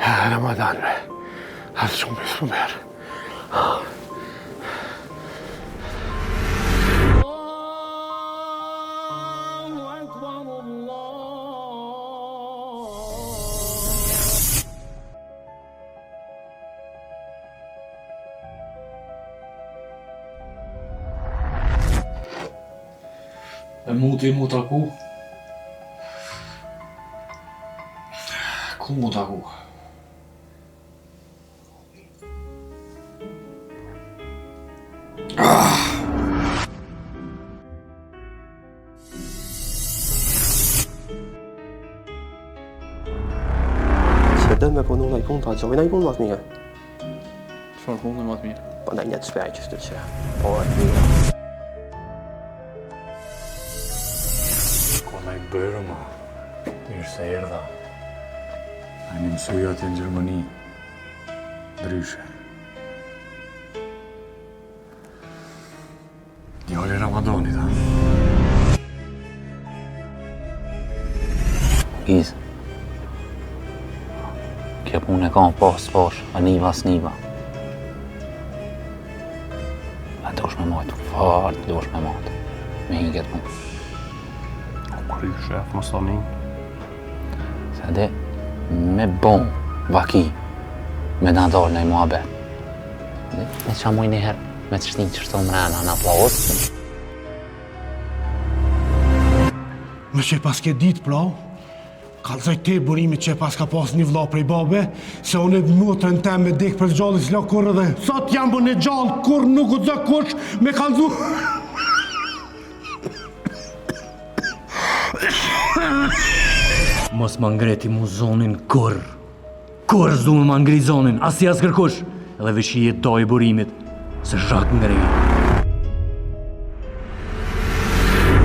Ramadan, be. Atë shumë për së merë. E muti mu taku? Ku mu taku? Që dhe me punu në i punë, ta gjojnë i punë më të mirë. Çfarë punë më të mirë? Po ndaj një të shpej qështu që, po e të mirë. Kona i bërë, ma. Mirë se erdha. A një mësuja atë në Gjermani. Ndryshe. Djali Ramadanit, ha? Giz. Kjo punë e kam pas, a niva s'niva. A dosh me majtë, fart dosh me majtë. Me hi këtë punë. Kry shef, më sonin. Se de, me bon, vaki, me nadar në i muhabet. Ne qa muj njëherë, me të shtinë që shto mrena në aplaus. Me që pas ke ditë, plau, kalëzoj te burimit që pas ka pas një vlla prej babe, se unë e motrën tem me dek për gjallë s'la kur edhe sot jam bu në gjallë, kur nuk u zë kush me kalëzu. Mos më ngreti mu zonin kur. Kur s'du me më ngri zonin, as i as kërkush. Edhe veç i jetoj burimit, se zhak ngrej.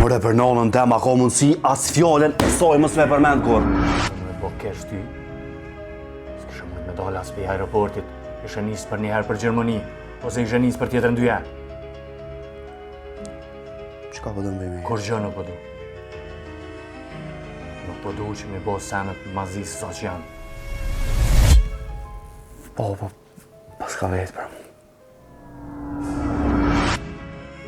More për nonën tem ako mundësi as fjallën e soj mës me përmend kur. Me bo kesh ty. S'kisha mund me dal as për i aeroportit. Isha nisë për një herë për Gjermani. Ose isha nisë për tjetër në 2 herë. Qka po do më bëjmë? Kur gjë nuk po du. Nuk po du që mi bo senet mazisë sa që janë. Po, pas ka vetë për më.